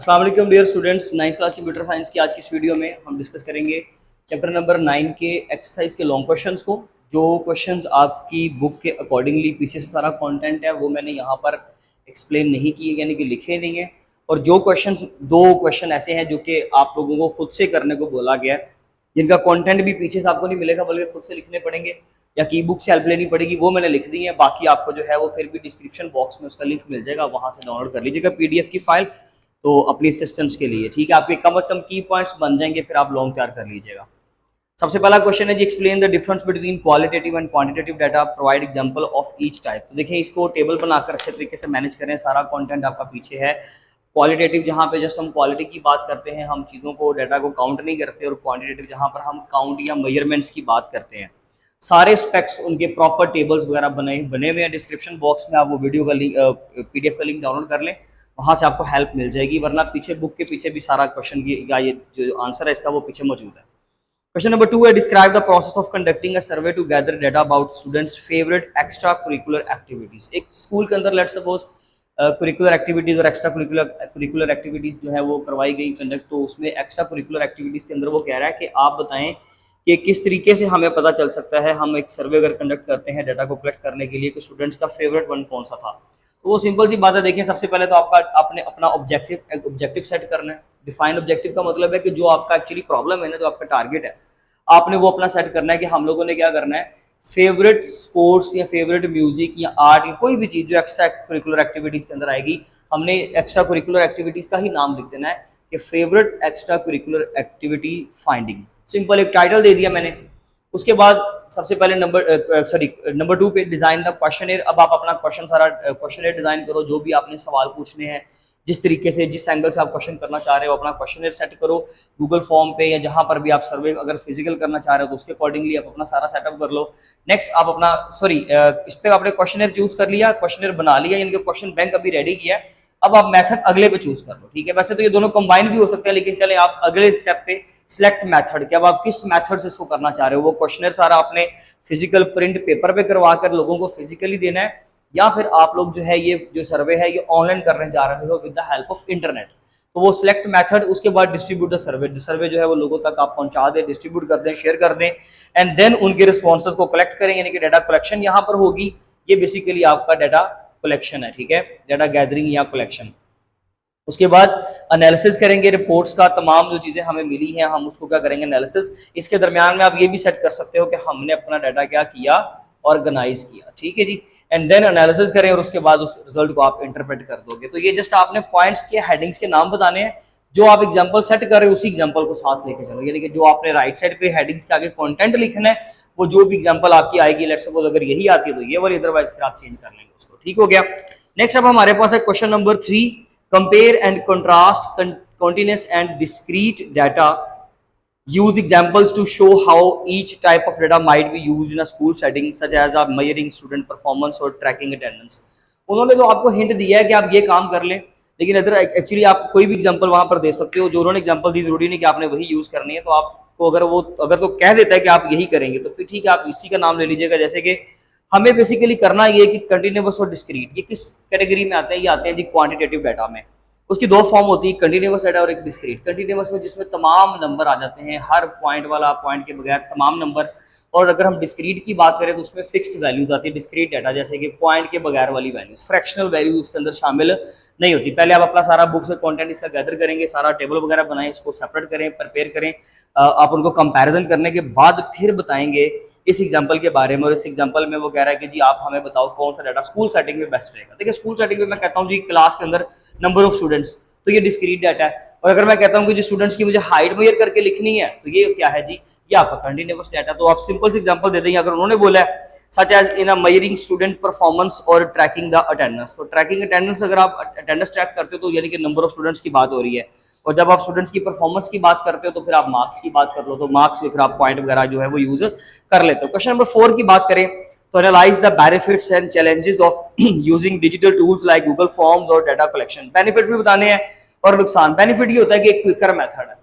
अस्सलाम वालेकुम dear students, 9th class computer science की आज की इस वीडियो में हम डिस्कस करेंगे चैप्टर नंबर 9 के एक्सरसाइज के लॉन्ग क्वेश्चंस को। जो क्वेश्चंस आपकी बुक के अकॉर्डिंगली पीछे से सारा कंटेंट है वो मैंने यहाँ पर एक्सप्लेन नहीं किए, यानी कि लिखे नहीं है। और जो दो क्वेश्चन ऐसे हैं जो कि आप लोगों को खुद से करने को बोला गया है, जिनका कंटेंट भी पीछे से आपको नहीं मिलेगा बल्कि खुद से लिखने पड़ेंगे या की बुक से हेल्प लेनी पड़ेगी, वो मैंने लिख दी है। बाकी आपको जो है वो फिर भी डिस्क्रिप्शन बॉक्स में उसका लिंक मिल जाएगा, वहाँ से डाउनलोड कर लीजिएगा पीडीएफ की फाइल, तो अपनी असिस्टेंस के लिए ठीक है। आपके कम से कम की पॉइंट्स बन जाएंगे, फिर आप लॉन्ग तैयार कर लीजिएगा। सबसे पहला क्वेश्चन है जी, explain the difference between qualitative and quantitative data, provide example of each type. तो देखिए, इसको टेबल बनाकर अच्छे तरीके से मैनेज करें। सारा कंटेंट आपका पीछे है। क्वालिटेटिव जहाँ पे जस्ट हम क्वालिटी की बात करते हैं, हम चीज़ों को डाटा को काउंट नहीं करते, और क्वांटिटेटिव जहाँ पर हम काउंट या मेजरमेंट्स की बात करते हैं। सारे स्पेक्स उनके प्रॉपर टेबल्स वगैरह बने हुए हैं। डिस्क्रिप्शन बॉक्स में आप वो वीडियो का लिंक, पीडीएफ का लिंक डाउनलोड कर लें, वहाँ से आपको हेल्प मिल जाएगी। वरना पीछे बुक के पीछे भी सारा क्वेश्चन का ये जो आंसर है इसका वो पीछे मौजूद है। क्वेश्चन नंबर 2 है, describe the process of conducting a survey to gather data about students favourite extra curricular activities. एक स्कूल के अंदर लेट्स सपोज करिकुलर एक्टिविटीज और एक्स्ट्रा करिकुलर एक्टिविटीज जो है वो करवाई गई कंडक्ट। तो उसमें एक्स्ट्रा करिकुलर एक्टिविटीज के अंदर वो कह रहा है कि आप बताएं कि किस तरीके से हमें पता चल सकता है, हम एक सर्वे अगर कंडक्ट करते हैं डाटा को कलेक्ट करने के लिए, कि स्टूडेंट्स का फेवरेट वन कौन सा था। तो वो सिंपल सी बात है। देखिए, सबसे पहले तो आपने अपना ऑब्जेक्टिव सेट करना है। डिफाइन ऑब्जेक्टिव का मतलब है कि जो आपका एक्चुअली प्रॉब्लम है ना, जो आपका टारगेट है, आपने वो अपना सेट करना है कि हम लोगों ने क्या करना है। फेवरेट स्पोर्ट्स या फेवरेट म्यूजिक या आर्ट या कोई भी चीज़ जो एक्स्ट्रा करिकुलर एक्टिविटीज़ के अंदर आएगी, हमने एक्स्ट्रा करिकुलर एक्टिविटीज़ का ही नाम लिख देना है कि favourite extra curricular activity finding. Simple एक टाइटल दे दिया मैंने। उसके बाद सबसे पहले नंबर 2 पे डिजाइन द क्वेश्चनर। अब आप अपना क्वेश्चनर डिजाइन करो, जो भी आपने सवाल पूछने हैं, जिस तरीके से जिस एंगल से आप क्वेश्चन करना चाह रहे हो, अपना क्वेश्चनर सेट करो गूगल फॉर्म पे या जहां पर भी आप सर्वे अगर फिजिकल करना चाह रहे हो तो उसके अकॉर्डिंगली आप अपना सारा सेटअप कर लो। नेक्स्ट आप अपना इस पे आपने क्वेश्चनर चूज कर लिया, क्वेश्चनर बना लिया, यानी कि क्वेश्चन बैंक अभी रेडी किया है। अब आप मेथड अगले पे चूज कर लो, ठीक है। वैसे तो ये दोनों कंबाइन भी हो सकते हैं, लेकिन चले आप अगले स्टेप पे सिलेक्ट मेथड, कि अब आप किस मेथड से इसको करना चाह रहे हो। वो क्वेश्चनर सारा आपने फिजिकल प्रिंट पेपर पे करवा कर लोगों को फिजिकली देना है, या फिर आप लोग जो है ये जो सर्वे है ये ऑनलाइन करने जा रहे हो with the help of internet. तो वो सिलेक्ट मेथड, उसके बाद डिस्ट्रीब्यूट द सर्वे जो है वो लोगों तक आप पहुंचा दें, डिस्ट्रीब्यूट कर दें, शेयर कर दें, एंड देन उनके रिस्पॉन्सेज को कलेक्ट करें, यानी कि डाटा कलेक्शन यहाँ पर होगी। ये बेसिकली आपका डाटा कलेक्शन है, ठीक है, डाटा गैदरिंग या कलेक्शन। उसके बाद एनालिसिस करेंगे रिपोर्ट्स का, तमाम जो चीज़ें हमें मिली हैं हम उसको क्या करेंगे, एनालिसिस। इसके दरमियान में आप ये भी सेट कर सकते हो कि हमने अपना डाटा क्या किया, ऑर्गेनाइज किया, ठीक है जी। एंड देन एनालिसिस करें और उसके बाद उस रिजल्ट को आप इंटरप्रेट कर दोगे। तो ये जस्ट आपने पॉइंट्स के हेडिंग्स के नाम बताने हैं, जो आप एग्जाम्पल सेट कर रहे हो उसी एग्जाम्पल को साथ लेके चलो, यानी कि जो आपने राइट साइड पे हेडिंग्स के आगे कंटेंट लिखना है, वो जो भी एग्जाम्पल आपकी आएगी, लेट्स सपोज अगर यही आती है तो ये वाली, अदरवाइज फिर आप चेंज कर लेंगे उसको, ठीक हो गया। नेक्स्ट अब हमारे पास है question number 3, compare and contrast continuous and discrete data, use examples to show how each type of data might be used in a school setting such as measuring student performance or tracking attendance। उन्होंने तो आपको hint दिया है कि आप ये काम कर लें, लेकिन अगर एक्चुअली आप कोई भी एग्जांपल वहां पर दे सकते हो। जो उन्होंने एग्जांपल दी जरूरी नहीं कि आपने वही यूज करनी है। तो आपको अगर तो कह देता है कि आप यही करेंगे तो फिर ठीक है, आप इसी का नाम ले लीजिएगा। जैसे कि हमें बेसिकली करना ये कि कंटिन्यूअस और डिस्क्रीट, ये किस कैटेगरी में आते हैं, ये आते हैं जी क्वांटिटेटिव डाटा में। उसकी दो फॉर्म होती है, कंटिन्यूअस डाटा और एक डिस्क्रीट। कंटिन्यूअस में जिसमें तमाम नंबर आ जाते हैं, हर पॉइंट वाला, पॉइंट के बगैर तमाम नंबर। और अगर हम डिस्क्रीट की बात करें तो उसमें फिक्स्ड वैल्यूज आती है डिस्क्रीट डाटा, जैसे कि पॉइंट के बगैर वाली वैल्यूज, फ्रैक्शनल वैल्यूज उसके अंदर शामिल नहीं होती। पहले आप अपना सारा बुक से कंटेंट इसका गैदर करेंगे, सारा टेबल वगैरह बनाएं, उसको सेपरेट करें, प्रिपेयर करें, आप उनको कंपैरिजन करने के बाद फिर बताएंगे इस एग्जाम्पल के बारे में। और इस एग्जाम्पल में वो कह रहा है कि जी आप हमें बताओ कौन सा डाटा स्कूल सेटिंग में बेस्ट रहेगा। देखिए, स्कूल सेटिंग में मैं कहता हूँ जी क्लास के अंदर नंबर ऑफ स्टूडेंट्स, तो ये डिस्क्रीट डाटा है। और अगर मैं कहता हूँ कि जो स्टूडेंट्स की मुझे हाइट मेजर करके लिखनी है, तो ये क्या है जी, ये आपका कंटिन्यूअस डाटा। तो आप सिंपल से एग्जांपल दे देंगे। अगर उन्होंने बोला है such as in a measuring student performance और ट्रैकिंग द अटेंडेंस, तो ट्रैकिंग अटेंडेंस, अगर आप अटेंडेंस ट्रैक करते हो तो यानी कि नंबर ऑफ स्टूडेंट्स की बात हो रही है। और जब आप स्टूडेंट्स की परफॉर्मेंस की बात करते हो तो फिर आप मार्क्स की बात कर लो, तो मार्क्स में फिर आप पॉइंट वगैरह जो है वो यूज कर लेते हो। क्वेश्चन नंबर 4 की बात करें तो analyse the benefits and challenges of using digital tools like Google forms और डाटा कलेक्शन। बेनिफिट्स भी बताने हैं और नुकसान। बेनिफिट ये होता है कि एक क्विकर मेथड है,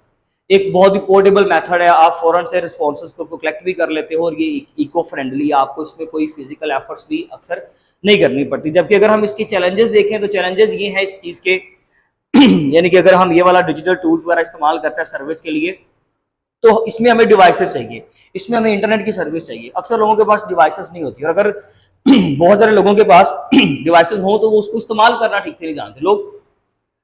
एक बहुत ही पोर्टेबल मेथड है, आप फौरन से रिस्पॉन्सेज को कलेक्ट भी कर लेते हो, और ये इको फ्रेंडली, आपको इसमें कोई फिजिकल एफर्ट्स भी अक्सर नहीं करनी पड़ती। जबकि अगर हम इसके चैलेंजेस देखें तो चैलेंजेस ये हैं इस चीज़ के यानी कि अगर हम ये वाला डिजिटल टूल वगैरह इस्तेमाल करते हैं सर्विस के लिए, तो इसमें हमें डिवाइसेस चाहिए, इसमें हमें इंटरनेट की सर्विस चाहिए। अक्सर लोगों के पास डिवाइसेस नहीं होती, और अगर बहुत सारे लोगों के पास डिवाइसेस हो तो वो उसको इस्तेमाल करना ठीक से नहीं जानते। लोग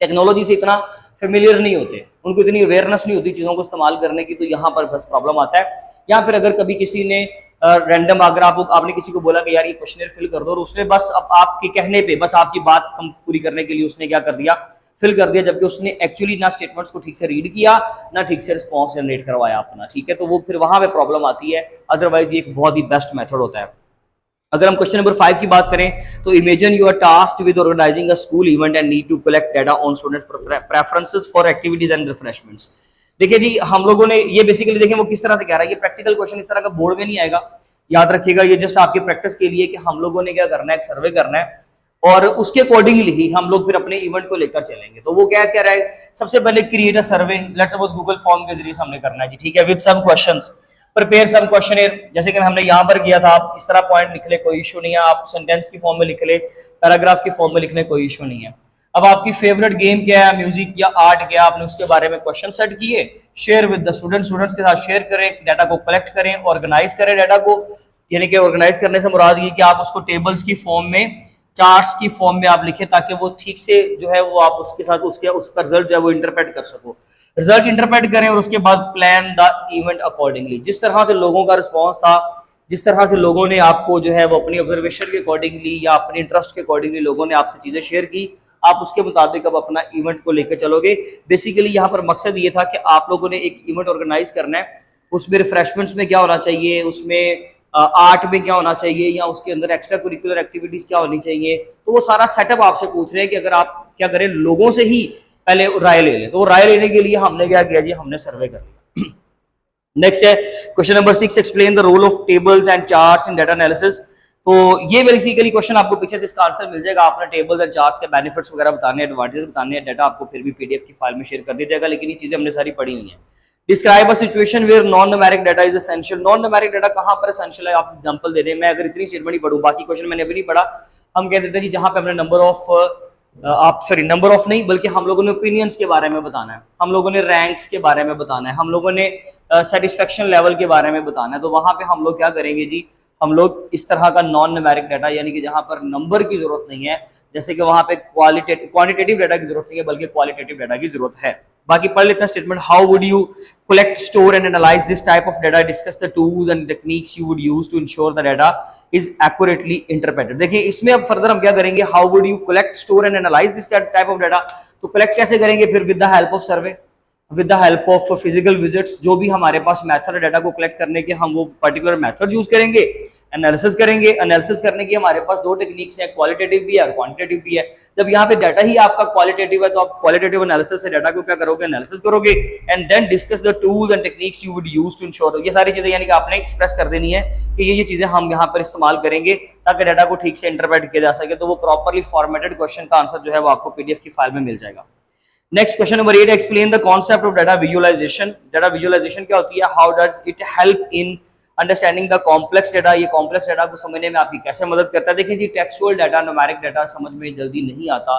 टेक्नोलॉजी से इतना फेमिलियर नहीं होते, उनको इतनी अवेयरनेस नहीं होती चीज़ों को इस्तेमाल करने की, तो यहाँ पर बस प्रॉब्लम आता है। या फिर अगर कभी किसी ने रैंडम अगर आपने किसी को बोला कि यार ये क्वेश्चनर फिल कर दो, और उसने बस अब आपके कहने पे बस आपकी बात कम पूरी करने के लिए उसने क्या कर दिया, फिल कर दिया, जबकि उसने एक्चुअली ना स्टेटमेंट्स को ठीक से रीड किया, ना ठीक से रिस्पॉन्स जनरेट करवाया अपना, ठीक है। तो वो फिर वहां पे प्रॉब्लम आती है। अदरवाइज ये एक बहुत ही बेस्ट मेथड होता है। अगर हम क्वेश्चन नंबर 5 की बात करें, तो imagine you are tasked with organising a school event and need to collect data on students preferences for activities and refreshments. देखिए जी, हम लोगों ने ये बेसिकली देखें वो किस तरह से कह रहा है, ये प्रैक्टिकल क्वेश्चन इस तरह का बोर्ड में नहीं आएगा, याद रखिएगा। ये जस्ट आपकी प्रैक्टिस के लिए कि हम लोगों ने क्या करना है, एक सर्वे करना है, और उसके अकॉर्डिंगली ही हम लोग फिर अपने इवेंट को लेकर चलेंगे। तो वो क्या कह रहा है, सबसे पहले create a survey, let's suppose Google form के जरिए हमने करना है जी, ठीक है, with some questions, prepare some questionnaire, जैसे कि हमने यहाँ पर किया था। आप इस तरह पॉइंट लिख ले, कोई इशू नहीं है, आप सेंटेंस की फॉर्म में लिख ले, पैराग्राफ की फॉर्म में लिख ले, कोई इशू नहीं है। अब आपकी फेवरेट गेम क्या है, म्यूजिक या आर्ट क्या, आपने उसके बारे में क्वेश्चन सेट किए, शेयर विद द स्टूडेंट्स के साथ शेयर करें, डाटा को कलेक्ट करें, ऑर्गेनाइज करें डाटा को। यानी कि ऑर्गेनाइज करने से मुराद ये कि आप उसको टेबल्स की फॉर्म में, चार्ट्स की फॉर्म में आप लिखें, ताकि वो ठीक से जो है वो आप उसके साथ उसका रिजल्ट जो है वो इंटरप्रेट कर सको, रिजल्ट इंटरप्रेट करें, और उसके बाद प्लान द इवेंट अकॉर्डिंगली। जिस तरह से लोगों का रिस्पॉन्स था, जिस तरह से लोगों ने आपको जो है वो अपनी ऑब्जर्वेशन के अकॉर्डिंगली या अपने इंटरेस्ट के अकॉर्डिंगली लोगों ने आपसे चीजें शेयर की, आप उसके मुताबिक अब अपना इवेंट को लेकर चलोगे। बेसिकली यहाँ पर मकसद ये था कि आप लोगों ने एक इवेंट ऑर्गेनाइज करना है, उसमें रिफ्रेशमेंट्स में क्या होना चाहिए, उसमें आर्ट में क्या होना चाहिए, या उसके अंदर एक्स्ट्रा करिकुलर एक्टिविटीज क्या होनी चाहिए। तो वो सारा सेटअप आपसे पूछ रहे हैं कि अगर आप क्या करें, लोगों से ही पहले राय ले लें। तो वो राय लेने के लिए हमने क्या किया जी, हमने सर्वे कर लिया। नेक्स्ट है question number 6, explain the role of tables and charts in data analysis. तो ये बेसिकली क्वेश्चन आपको पीछे से इसका आंसर मिल जाएगा। आपने टेबल्स एंड चार्ट्स के बेनिफिट्स वगैरह बताने हैं, एडवांटेजेस बताने हैं, डाटा आपको फिर भी पीडीएफ की फाइल में शेयर कर दिया जाएगा, लेकिन ये चीजें हमने सारी पढ़ी हुई हैं। Describe a situation where non numeric data is essential. Non numeric data कहां पर एसेंशियल है, आप एग्जांपल दे दें। मैं अगर इतनी स्टेटमेंट ही पढ़ूं, बाकी क्वेश्चन मैंने अभी नहीं पढ़ा, हम कह देते हैं जी जहां पे हमने नंबर ऑफ नहीं, बल्कि हम लोगों ने ओपिनियंस के बारे में बताना है, हम लोगों ने रैंक्स के बारे में बताना है, हम लोगों ने सेटिस्फेक्शन लेवल के बारे में बताना है। तो वहां पे हम लोग क्या करेंगे जी, हम लोग इस तरह का नॉन न्यूमेरिक डाटा, यानी कि जहां पर नंबर की जरूरत नहीं है, जैसे कि वहां पे क्वांटिटेटिव डाटा की जरूरत नहीं है, बल्कि क्वालिटेटिव डाटा की जरूरत है। बाकी पढ़ लेते हैं statement. How would you collect, store and analyze this type of data? Discuss the tools and techniques you would use to ensure the data is accurately interpreted. देखिए इसमें अब फर्दर हम क्या करेंगे, how would you collect, store and analyze this type of data? तो collect कैसे करेंगे फिर, with the help of survey, with the help of physical visits. जो भी हमारे पास मेथड है डाटा को कलेक्ट करने के, हम वो पर्टिकुलर मेथड यूज करेंगे, एनालिसिस करेंगे। एनालिसिस करने की हमारे पास दो टेक्निक्स हैं, क्वालिटेटिव भी है और क्वांटिटेटिव भी है। जब यहाँ पे डाटा ही आपका क्वालिटेटिव है, तो आप क्वालिटेटिव एनालिसिस से डाटा को क्या करोगे, एनालिसिस करोगे, and then discuss the tools and techniques you would use to ensure. ये सारी चीजें यानी कि आपने एक्सप्रेस कर देनी है कि ये चीजें हम यहाँ पर इस्तेमाल करेंगे ताकि डाटा को ठीक से इंटरप्रेट किया जा सके। तो वो प्रॉपरली फॉर्मेटेड क्वेश्चन का आंसर जो है वो आपको पीडीएफ की फाइल में मिल जाएगा। Next question number 8, explain the concept of data visualisation. Data visualisation क्या होती है, how does it help in understanding the complex data. ये कॉम्प्लेक्स डाटा को समझने में आपकी कैसे मदद करता है। देखिए जी, टेक्सुअल डाटा, न्यूमेरिक डाटा समझ में जल्दी नहीं आता।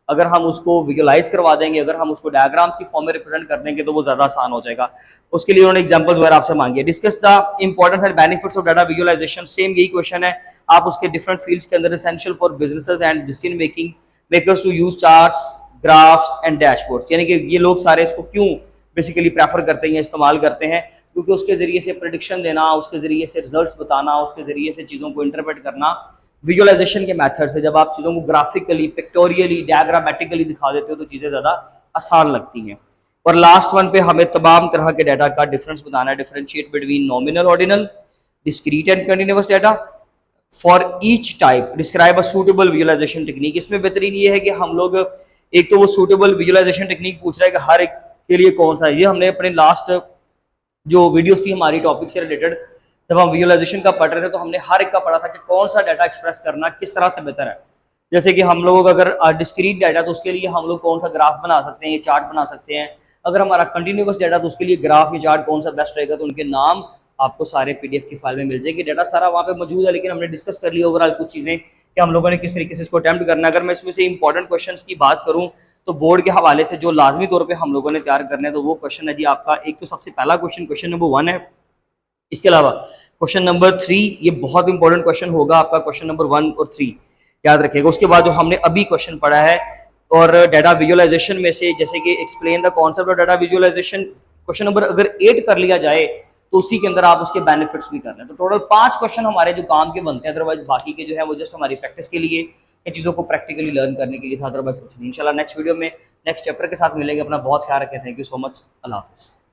अगर हम उसको विजुअलाइज करवा देंगे, अगर हम उसको डायग्राम्स की फॉर्म में रिप्रेजेंट कर देंगे, तो वो ज्यादा आसान हो जाएगा। उसके लिए उन्होंने एग्जांपल्स वगैरह आपसे मांगी है। Discuss the importance and benefits of data visualisation. Same यही क्वेश्चन है, आप उसके डिफरेंट फील्ड्स के अंदर essential for businesses and decision makers to use charts, graphs and dashboards. यानी कि ये लोग सारे इसको क्यों बेसिकली प्रेफर करते हैं, इस्तेमाल करते हैं, क्योंकि उसके जरिए से प्रेडिक्शन देना, उसके जरिए से रिजल्ट्स बताना, उसके जरिए से चीज़ों को इंटरप्रेट करना विजुअलाइजेशन के मेथड से। जब आप चीज़ों को ग्राफिकली, पिक्टोरियली, डायग्रामेटिकली दिखा देते हो तो चीज़ें ज़्यादा आसान लगती हैं। और लास्ट वन पे हमें तमाम तरह के डाटा का डिफरेंस बताना है, differentiate between nominal, ordinal, discrete and continuous data for each type. Describe a suitable visualisation technique. इसमें बेहतरीन ये है कि हम लोग एक तो वो सूटेबल विजुअलाइजेशन टेक्निक पूछ रहा है कि हर एक के लिए कौन सा है। ये हमने अपने लास्ट जो वीडियोस थी हमारी टॉपिक से रिलेटेड, जब हम विजुअलाइजेशन का पढ़ रहे थे, तो हमने हर एक का पढ़ा था कि कौन सा डाटा एक्सप्रेस करना किस तरह से बेहतर है। जैसे कि हम लोग अगर डिस्क्रीट डाटा, तो उसके लिए हम लोग कौन सा ग्राफ बना सकते हैं, चार्ट बना सकते हैं। अगर हमारा कंटिन्यूअस डाटा, तो उसके लिए ग्राफ या चार्ट कौन सा बेस्ट रहेगा। तो उनके नाम आपको सारे पीडीएफ की फाइल में मिल जाएगी। डाटा सारा वहाँ पे मौजूद है, लेकिन हमने डिस्कस कर लिया ओवरऑल कुछ चीज़ें कि हम लोगों ने किस तरीके से इसको अटेम्प्ट करना है। अगर मैं इसमें से इंपॉर्टेंट क्वेश्चंस की बात करूं, तो बोर्ड के हवाले से जो लाजमी तौर पे हम लोगों ने तैयार करना है तो वो क्वेश्चन है जी आपका, एक तो सबसे पहला क्वेश्चन, क्वेश्चन नंबर 1 है। इसके अलावा क्वेश्चन नंबर 3, ये बहुत इंपॉर्टेंट क्वेश्चन होगा आपका, क्वेश्चन नंबर 1 और 3 याद रखिएगा। उसके बाद जो हमने अभी क्वेश्चन पढ़ा है और डाटा विजुअलाइजेशन में से, जैसे कि explain the concept of data visualisation, question number अगर 8 कर लिया जाए तो उसी के अंदर आप उसके बेनिफिट्स भी करना है। तो टोटल 5 क्वेश्चन हमारे जो काम के बनते हैं, अदरवाइज बाकी के जो है वो जस्ट हमारी प्रैक्टिस के लिए, इन चीज़ों को प्रैक्टिकली लर्न करने के लिए था, अदरवाइज कुछ नहीं। इंशाल्लाह नेक्स्ट वीडियो में नेक्स्ट चैप्टर के साथ मिलेंगे। अपना बहुत ख्याल रखें। Thank you so much. अल्लाह हाफिज़।